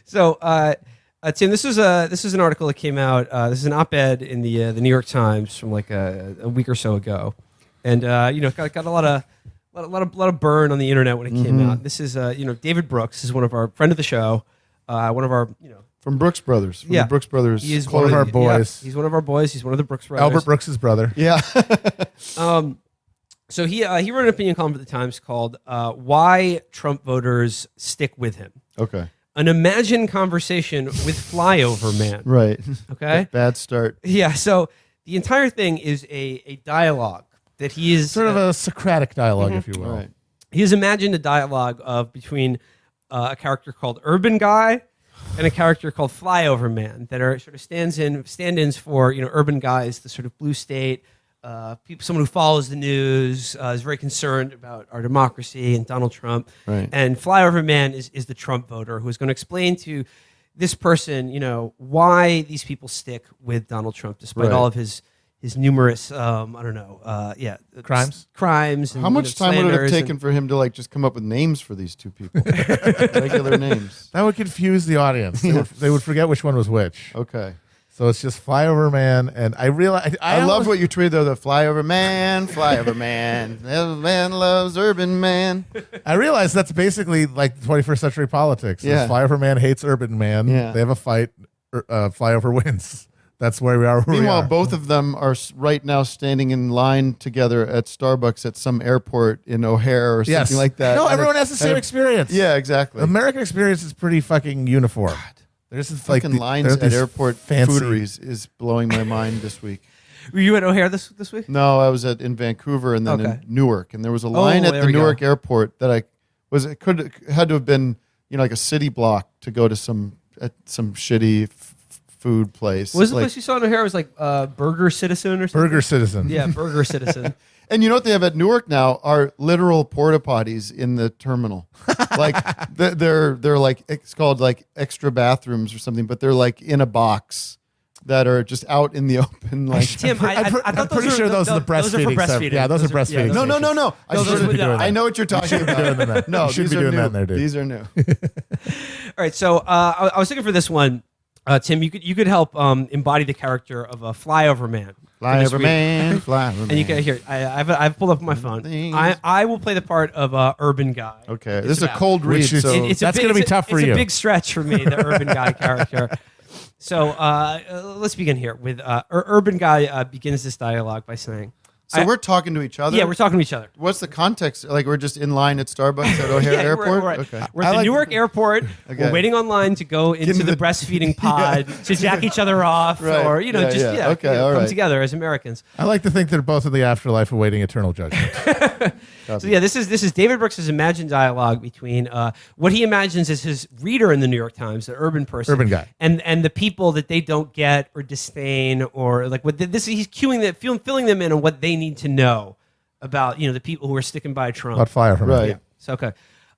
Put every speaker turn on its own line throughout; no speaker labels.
Tim, this is an article that came out. This is an op-ed in the New York Times from like a week or so ago, and got a lot of burn on the internet when it came out. This is David Brooks is one of our friend of the show, one of our
from Brooks Brothers. From the Brooks Brothers.
He is
one of our boys.
Yeah, he's one of our boys. He's one of the Brooks brothers.
Albert Brooks' brother.
Yeah.
So he wrote an opinion column for the Times called "Why Trump Voters Stick with Him."
Okay.
An imagined conversation with Flyover Man.
Right.
Okay.
Bad start.
Yeah. So the entire thing is a dialogue that he is
Sort of a Socratic dialogue, if you will.
Right.
he has imagined a dialogue of between a character called Urban Guy and a character called Flyover Man that are sort of stand-ins for Urban Guy is the sort of blue state. Someone who follows the news, is very concerned about our democracy and Donald Trump.
Right.
And Flyover Man is the Trump voter who is going to explain to this person, why these people stick with Donald Trump despite all of his numerous, crimes. And,
how much time would it have taken for him to just come up with names for these two people? Regular names.
That would confuse the audience. They would forget which one was which.
Okay.
So it's just Flyover Man, and I realize
I love what you tweeted though. The Flyover Man, every man loves Urban Man.
I realize that's basically like 21st century politics.
Yeah.
Flyover Man hates Urban Man.
Yeah.
They have a fight. Flyover wins. That's where we are.
Meanwhile, both of them are right now standing in line together at Starbucks at some airport in O'Hare or something like that.
No, everyone has the same experience.
Yeah, exactly.
American experience is pretty fucking uniform.
God.
There's this,
fucking lines at airport
fancy
foodieries is blowing my mind this week.
Were you at O'Hare this week?
No, I was in Vancouver and then in Newark, and there was a line at the Newark airport that had to have been like a city block to go to some shitty food place.
What was the place you saw in O'Hare? It was like Burger Citizen or something?
Burger Citizen.
Yeah, Burger Citizen.
And you know what they have at Newark now are literal porta potties in the terminal. They're like, it's called like extra bathrooms or something, but they're like in a box that are just out in the open. Like
Tim, I thought
I'm pretty sure those are the breastfeeding stuff. Yeah, those are breastfeeding.
No. I know what you're talking about.
No, you should be doing that in there, dude.
These are new.
All right, so I was looking for this one, Tim. You could help embody the character of a Flyover Man.
Flyover Man.
And you can hear. I've pulled up my phone. I will play the part of Urban Guy.
Okay, this is a cold read, so
that's going to be tough for you.
It's a big stretch for me, the Urban Guy character. So let's begin here with Urban Guy begins this dialogue by saying.
So we're talking to each other?
Yeah, we're talking to each other.
What's the context? Like we're just in line at Starbucks at O'Hare Airport?
We're at the Newark airport. Okay. We're waiting online to go into the breastfeeding pod to jack each other off or, come together as Americans.
I like to think they're both in the afterlife awaiting eternal judgment.
So this is David Brooks' imagined dialogue between what he imagines as his reader in the New York Times, the urban person.
Urban guy.
And the people that they don't get or disdain or like what he's cueing them, filling them in on what they need to know about the people who are sticking by Trump.
About fire from
right.
Yeah. So okay,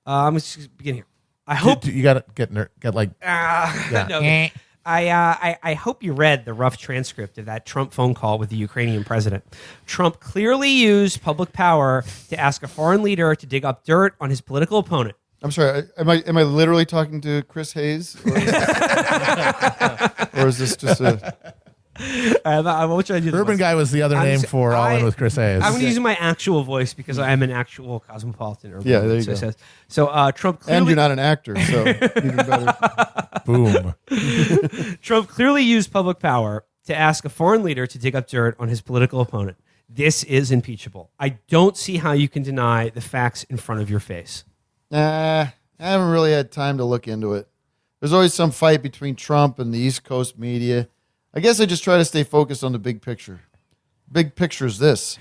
let's just begin here. I hope
you got to get like.
No, I hope you read the rough transcript of that Trump phone call with the Ukrainian president. Trump clearly used public power to ask a foreign leader to dig up dirt on his political opponent.
I'm sorry. Am I literally talking to Chris Hayes, or is this just a?
What should I do?
Urban Guy was the other name for All In with Chris Hayes.
I'm going to use my actual voice because I am an actual cosmopolitan urban.
Yeah, there you go.
So Trump clearly,
and you're not an actor, so even better.
Boom.
Trump clearly used public power to ask a foreign leader to dig up dirt on his political opponent. This is impeachable. I don't see how you can deny the facts in front of your face.
I haven't really had time to look into it. There's always some fight between Trump and the East Coast media. I guess I just try to stay focused on the big picture. Big picture is this.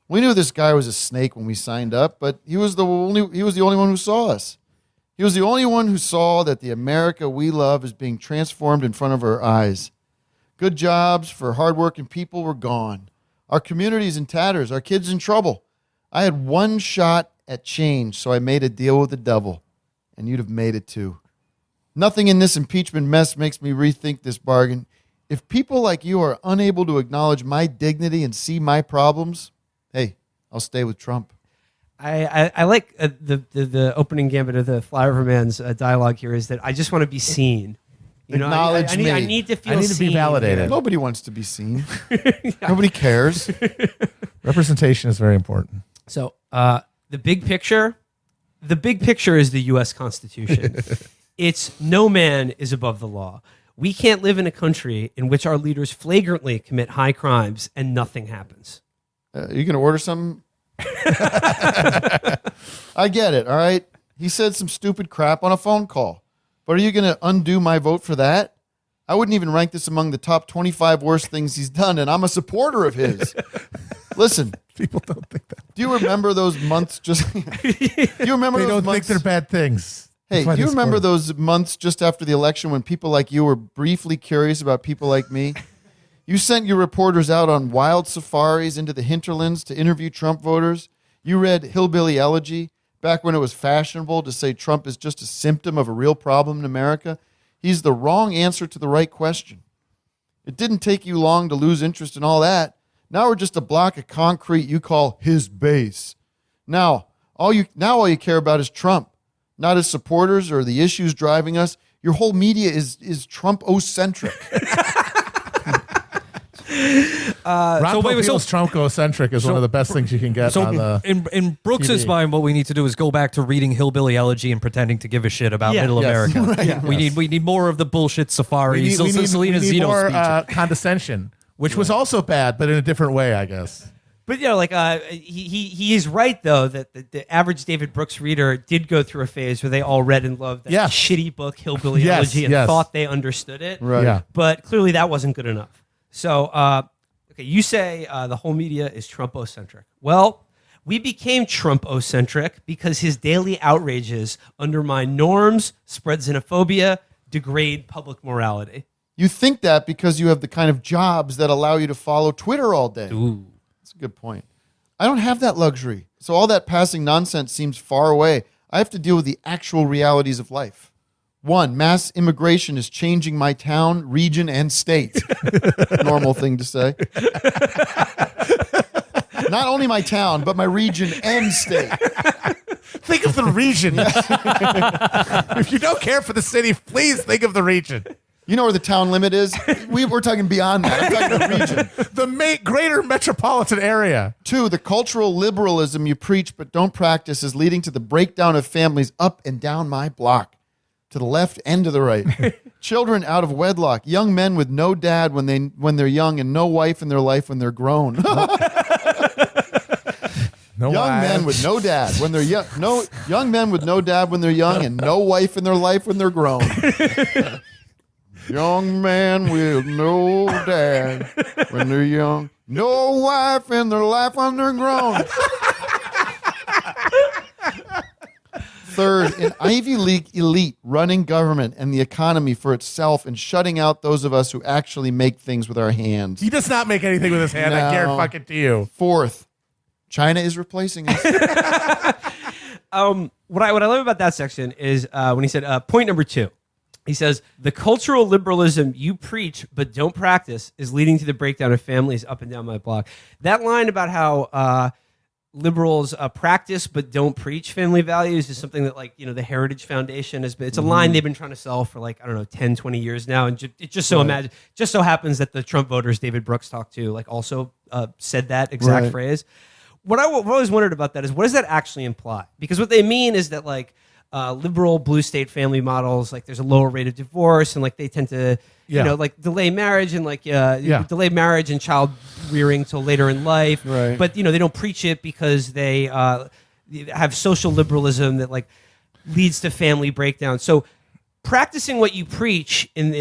We knew this guy was a snake when we signed up, but he was the only one who saw us. He was the only one who saw that the America we love is being transformed in front of our eyes. Good jobs for hardworking people were gone. Our community's in tatters. Our kids in trouble. I had one shot at change, so I made a deal with the devil, and you'd have made it too. Nothing in this impeachment mess makes me rethink this bargain. If people like you are unable to acknowledge my dignity and see my problems, hey, I'll stay with Trump.
I like the opening gambit of the Flyover Man's dialogue here is that I just want to be seen.
Acknowledge
I
me.
I need to feel
I need to be
seen.
validated.
Nobody wants to be seen. Nobody cares.
Representation is very important.
So the big picture is the U.S. Constitution. It's no man is above the law. We can't live in a country in which our leaders flagrantly commit high crimes and nothing happens.
You going to order something? I get it, all right? He said some stupid crap on a phone call. But are you going to undo my vote for that? I wouldn't even rank this among the top 25 worst things he's done, and I'm a supporter of his. Listen.
People don't think that.
Do you remember those months just... do you remember
They
those
don't
months?
think they're bad things.
Hey,
That's why
do you
they
remember
support
those months just after the election when people like you were briefly curious about people like me? You sent your reporters out on wild safaris into the hinterlands to interview Trump voters. You read Hillbilly Elegy back when it was fashionable to say Trump is just a symptom of a real problem in America. He's the wrong answer to the right question. It didn't take you long to lose interest in all that. Now we're just a block of concrete you call his base. Now all you care about is Trump, not his supporters or the issues driving us. Your whole media is Trump-ocentric.
Ron Popeil's Trump-centric is one of the best things you can get on the
in Brooks's
TV.
mind, what we need to do is go back to reading Hillbilly Elegy and pretending to give a shit about Middle
Yes.
America.
Right.
We need more of the bullshit safaris. Selena
we need
Zito
more
speech.
condescension, which was also bad, but in a different way, I guess.
But he is right though that the average David Brooks reader did go through a phase where they all read and loved that
Yes.
shitty book Hillbilly
Yes,
Elegy and
yes.
thought they understood it.
Right.
Yeah.
But clearly that wasn't good enough. So okay, you say the whole media is Trump-ocentric. Well, we became Trump-ocentric because his daily outrages undermine norms, spread xenophobia, degrade public morality.
You think that because you have the kind of jobs that allow you to follow Twitter all day.
Ooh.
That's a good point. I don't have that luxury. So all that passing nonsense seems far away. I have to deal with the actual realities of life. 1, mass immigration is changing my town, region, and state. Normal thing to say. Not only my town, but my region and state.
Think of the region. If you don't care for the city, please think of the region.
You know where the town limit is? We're talking beyond that. I'm talking the region.
The greater metropolitan area.
2, the cultural liberalism you preach but don't practice is leading to the breakdown of families up and down my block, to the left and to the right. Children out of wedlock, young men with no dad when they're young and no wife in their life when they're grown.
No
Young
wives.
men with no dad when they're young. No young men with no dad when they're young and no wife in their life when they're grown. Young man with no dad when they're young, no wife in their life when they're grown. 3rd, an Ivy League elite running government and the economy for itself and shutting out those of us who actually make things with our hands.
He does not make anything with his hand. I
No.
guarantee it to you.
4th, China is replacing us.
What I love about that section is when he said point number 2. He says, the cultural liberalism you preach but don't practice is leading to the breakdown of families up and down my block. That line about how liberals practice but don't preach family values is something that, like, you know, the Heritage Foundation has been, it's a line they've been trying to sell for, like, I don't know, 10, 20 years now. And it just so just so happens that the Trump voters David Brooks talked to, like, also said that exact phrase. What I've always wondered about that is, what does that actually imply? Because what they mean is that, like, liberal blue state family models, like, there's a lower rate of divorce, and, like, they tend to, you know, like, delay marriage and, like, delay marriage and child rearing till later in life.
Right.
But, you know, they don't preach it because they have social liberalism that, like, leads to family breakdown. So practicing what you preach in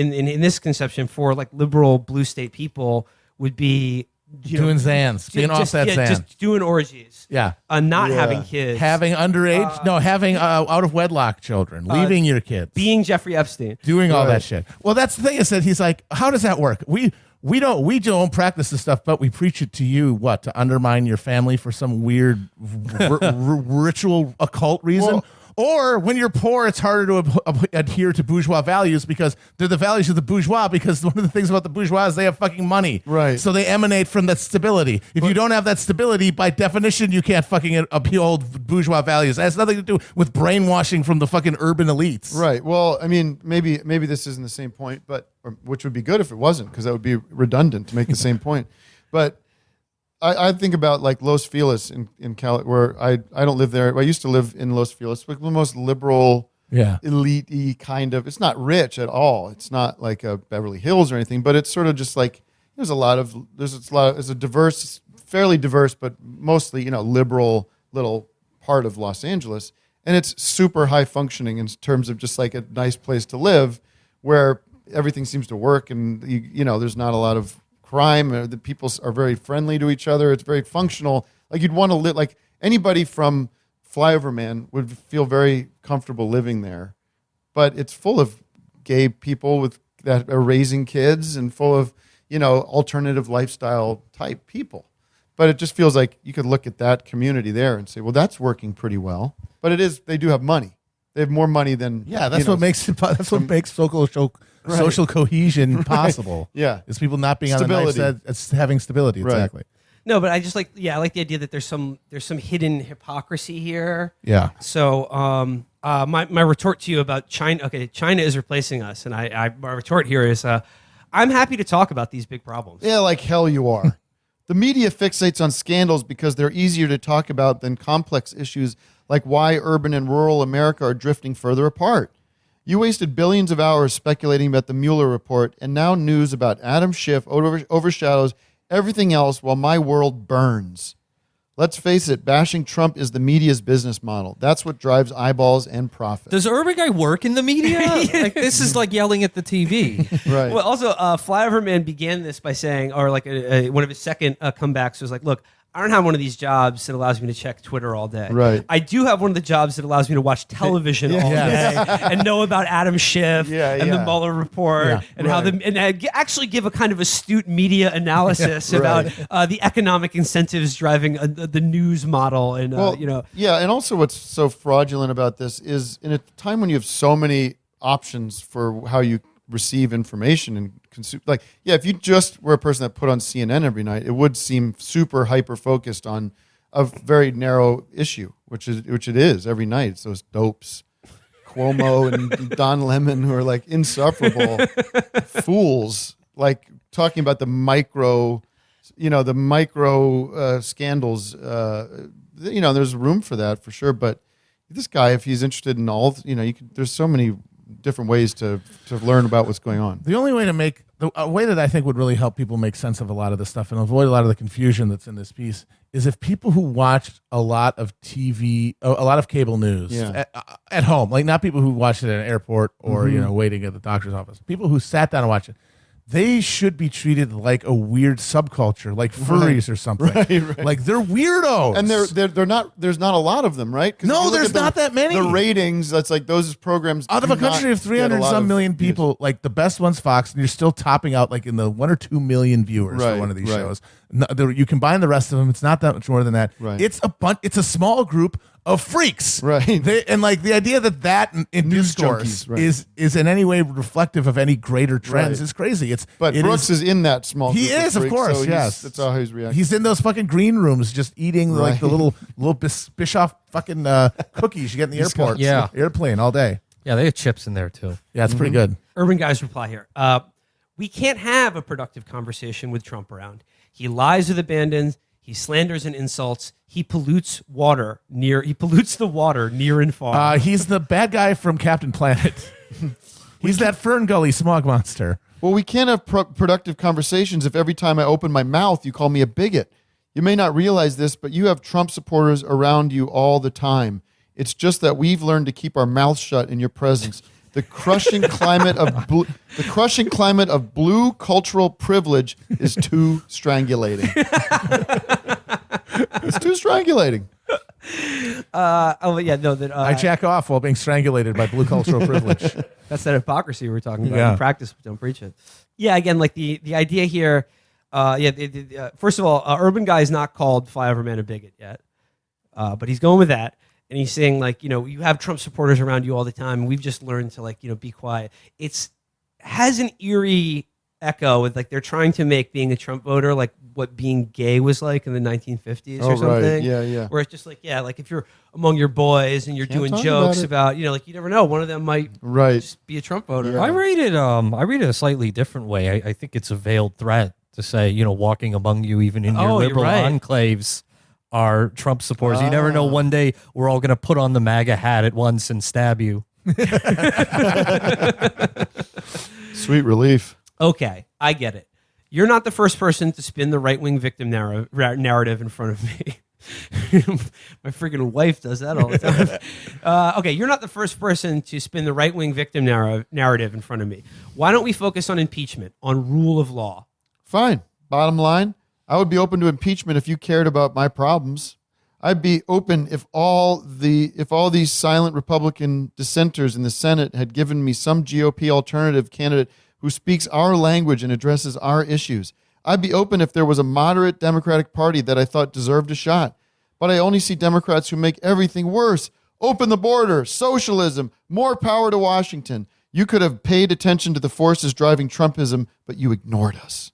this conception for, like, liberal blue state people would be, you
Doing
know,
Zans. Being off that Zan.
just doing orgies.
Yeah.
Not having kids.
Having underage, having out of wedlock children, leaving your kids,
being Jeffrey Epstein.
doing all that shit. Well, that's the thing is that he's like, how does that work? We don't practice this stuff, but we preach it to you. What, to undermine your family for some weird ritual occult reason? Or when you're poor, it's harder to adhere to bourgeois values because they're the values of the bourgeois. Because one of the things about the bourgeois is they have fucking money,
Right.
So they emanate from that stability. If you don't have that stability, by definition, you can't fucking uphold bourgeois values. It has nothing to do with brainwashing from the fucking urban elites.
Right. Well, I mean, maybe this isn't the same point, but which would be good if it wasn't, because that would be redundant to make the same point. But I think about like Los Feliz in Cali, where I don't live there. I used to live in Los Feliz, like the most liberal, elite-y kind of. It's not rich at all. It's not like a Beverly Hills or anything, but it's sort of just like there's a diverse, fairly diverse, but mostly liberal little part of Los Angeles, and it's super high functioning in terms of just like a nice place to live, where everything seems to work, and there's not a lot of crime. The people are very friendly to each other. It's very functional. Like you'd want to live. Like anybody from Flyover Man would feel very comfortable living there. But it's full of gay people that are raising kids, and full of alternative lifestyle type people. But it just feels like you could look at that community there and say, well, that's working pretty well. But they do have money. They have more money than
what makes social cohesion possible.
Yeah.
It's people not being on the knife side, it's having stability.
Right.
Exactly.
No, but I just like I like the idea that there's some hidden hypocrisy here.
Yeah.
So my retort to you about China. Okay, China is replacing us, and my retort here is I'm happy to talk about these big problems.
Yeah, like hell you are. The media fixates on scandals because they're easier to talk about than complex issues like why urban and rural America are drifting further apart. You wasted billions of hours speculating about the Mueller report, and now news about Adam Schiff overshadows everything else while my world burns. Let's face it, bashing Trump is the media's business model. That's what drives eyeballs and profit.
Does Urban Guy work in the media? Like, this is like yelling at the TV.
Right.
Well, also, Flyover Man began this by saying, or like one of his second comebacks was like, look, I don't have one of these jobs that allows me to check Twitter all day.
Right.
I do have one of the jobs that allows me to watch television all day and know about Adam Schiff and the Mueller report and how actually give a kind of astute media analysis about the economic incentives driving the news model and
Yeah, and also what's so fraudulent about this is in a time when you have so many options for how you receive information and consume, if you just were a person that put on CNN every night, it would seem super hyper focused on a very narrow issue, which it is every night. It's those dopes, Cuomo and Don Lemon, who are like insufferable fools, like talking about the micro scandals. There's room for that for sure, but this guy, if he's interested in all, there's so many different ways to learn about what's going on.
The only way to make a way that I think would really help people make sense of a lot of this stuff and avoid a lot of the confusion that's in this piece is if people who watched a lot of TV, a lot of cable news at home, like not people who watched it at an airport or waiting at the doctor's office, people who sat down and watched it. They should be treated like a weird subculture, like furries or something.
Right.
Like they're weirdos,
and they're not. There's not a lot of them, right?
No, there's not that many.
The ratings. That's like those programs
out of a country of 300 some million people. Like the best one's Fox, and you're still topping out like in the 1 or 2 million viewers for one of these shows. No, you combine the rest of them, it's not that much more than that.
Right.
It's a small group of freaks,
right?
And like the idea that in discourse is in any way reflective of any greater trends is crazy.
But Brooks is in that small group.
He is, of course,
so
yes.
That's how he's reacting.
He's in those fucking green rooms, just eating like the little Bischoff fucking cookies you get in the airport, airplane all day.
Yeah, they have chips in there too.
Yeah, it's pretty good.
Urban Guy's reply here. We can't have a productive conversation with Trump around. He lies with abandon. He slanders and insults. He pollutes the water near and far.
He's the bad guy from Captain Planet. He's that Fern Gully smog monster.
Well, we can't have productive conversations if every time I open my mouth you call me a bigot. You may not realize this, but you have Trump supporters around you all the time. It's just that we've learned to keep our mouths shut in your presence. The crushing climate of blue cultural privilege is too strangulating. It's too strangulating.
I jack off while being strangulated by blue cultural privilege.
That's that hypocrisy we're talking about. In practice, don't preach it. Yeah, again, like the idea here. First of all, Urban Guy is not called Flyover Man a bigot yet, but he's going with that. and he's saying like, you have Trump supporters around you all the time, and we've just learned to like, be quiet. It's has an eerie echo with like they're trying to make being a Trump voter like what being gay was like in the 1950s or something.
Right. Yeah.
Where it's just like, like if you're among your boys and you're
Can't
doing
talk
jokes
about
about, like you never know, one of them might just be a Trump voter.
Yeah.
I read it a slightly different way. I think it's a veiled threat to say, walking among you, even in your liberal enclaves, are Trump supporters. You never know. One day we're all going to put on the MAGA hat at once and stab you.
Sweet relief.
Okay, I get it. You're not the first person to spin the right-wing victim narrative in front of me. My freaking wife does that all the time. Okay, you're not the first person to spin the right-wing victim narrative in front of me. Why don't we focus on impeachment, on rule of law?
Fine. Bottom line, I would be open to impeachment if you cared about my problems. I'd be open if all these silent Republican dissenters in the Senate had given me some GOP alternative candidate who speaks our language and addresses our issues. I'd be open if there was a moderate Democratic Party that I thought deserved a shot. But I only see Democrats who make everything worse. Open the border, socialism, more power to Washington. You could have paid attention to the forces driving Trumpism, but you ignored us.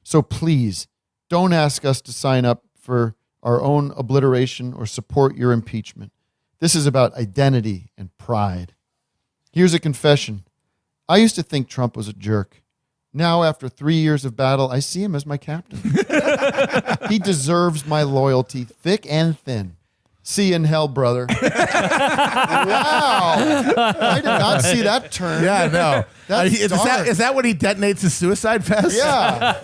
So please, don't ask us to sign up for our own obliteration or support your impeachment. This is about identity and pride. Here's a confession. I used to think Trump was a jerk. Now, after 3 years of battle, I see him as my captain. He deserves my loyalty, thick and thin. See you in hell, brother. Wow. I did not see that turn.
Yeah, no.
Is
that when he detonates his suicide vest?
Yeah.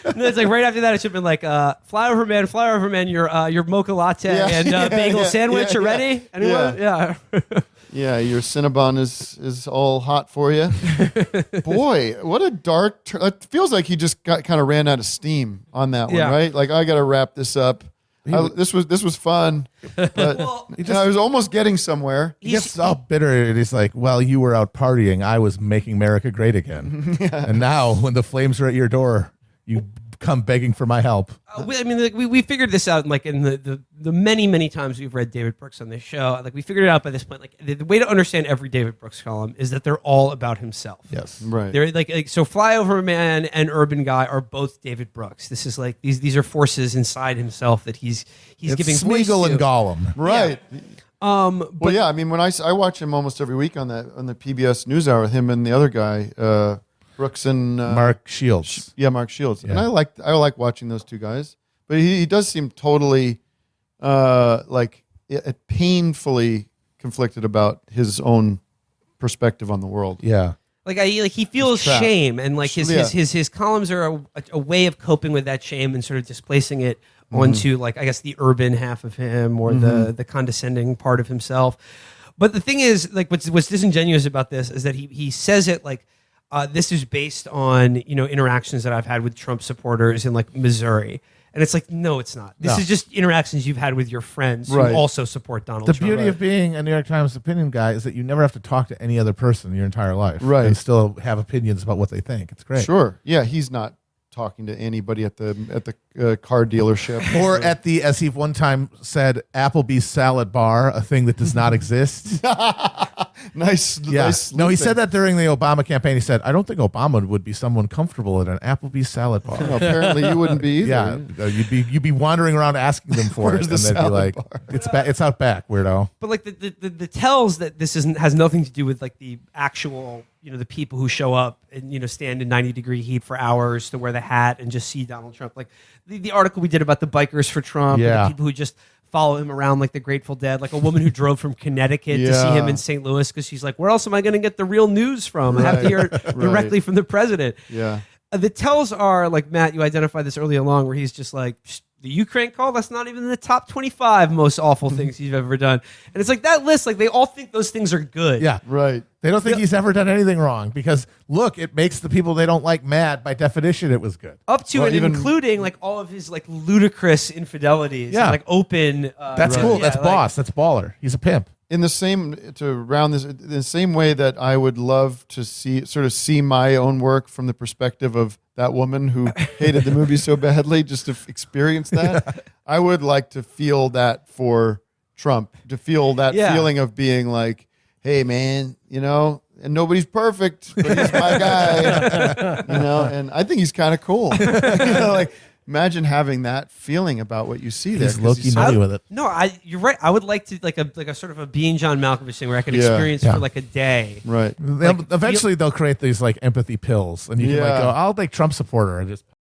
And it's like right after that, it should have been like, Flyover Man, your mocha latte and bagel sandwich are ready? Anyone? Yeah.
Yeah, your Cinnabon is all hot for you. Boy, what a dark turn. It feels like he just kind of ran out of steam on that one, right? Like, I got to wrap this up. This was fun, but I was almost getting somewhere.
He gets all bitter, and he's like, well, you were out partying. I was making America great again. And now, when the flames are at your door, you come begging for my help.
We figured this out like in the many, many times we've read David Brooks on this show. Like we figured it out by this point. Like the way to understand every David Brooks column is that they're all about himself.
Yes.
Right.
They're like so Flyover Man and Urban Guy are both David Brooks. This is like these are forces inside himself that he's giving voice
Smeagol
to.
and Gollum.
Right.
Yeah.
But yeah, I mean, when I watch him almost every week on the PBS NewsHour, him and the other guy, Brooks and
Mark Shields.
Mark Shields.
Yeah.
And I like watching those two guys. But he does seem totally painfully conflicted about his own perspective on the world.
Yeah.
He feels shame, and like his columns are a way of coping with that shame and sort of displacing it onto like I guess the urban half of him or the condescending part of himself. But the thing is, like what's disingenuous about this is that he says it like this is based on interactions that I've had with Trump supporters in like Missouri. And it's like, no, it's not. This is just interactions you've had with your friends who also support Donald Trump.
The beauty of being a New York Times opinion guy is that you never have to talk to any other person your entire life.
Right.
And still have opinions about what they think. It's great.
Sure. Yeah, he's not talking to anybody at the car dealership.
Or at the, as he one time said, Applebee's salad bar, a thing that does not exist.
Nice.
No, he said that during the Obama campaign. He said, I don't think Obama would be someone comfortable at an Applebee's salad bar.
No, apparently you wouldn't be either.
Yeah, you'd be wandering around asking them for it, and they'd be like, "It's out back, weirdo."
But like the tells that this has nothing to do with like the actual the people who show up and stand in 90-degree heat for hours to wear the hat and just see Donald Trump. Like the article we did about the bikers for Trump, and the people who just follow him around like the Grateful Dead, like a woman who drove from Connecticut to see him in St. Louis because she's like, where else am I going to get the real news from? I have to hear it directly from the president.
Yeah.
The tells are like, Matt, you identified this early along where he's just like, the Ukraine call, that's not even in the top 25 most awful things you've ever done. And it's like that list, like they all think those things are good.
Yeah.
Right.
They don't think he's ever done anything wrong because, look, it makes the people they don't like mad. By definition, it was good.
Up to and including like all of his like ludicrous infidelities.
Yeah.
And, like open.
That's cool. That's boss. That's baller. He's a pimp.
In the same way that I would love to see my own work from the perspective of that woman who hated the movie so badly, just to experience that. I would like to feel that for Trump to feel that feeling of being like, hey man, you know, and nobody's perfect, but he's my guy, you know, and I think he's kind of cool. You know, like imagine having that feeling about what you see there.
He's low-key nutty with it.
No, you're right. I would like to like a sort of a being John Malkovich thing where I could experience for like a day.
Right.
Eventually they'll create these like empathy pills, and you can like go, I'll like Trump supporter and just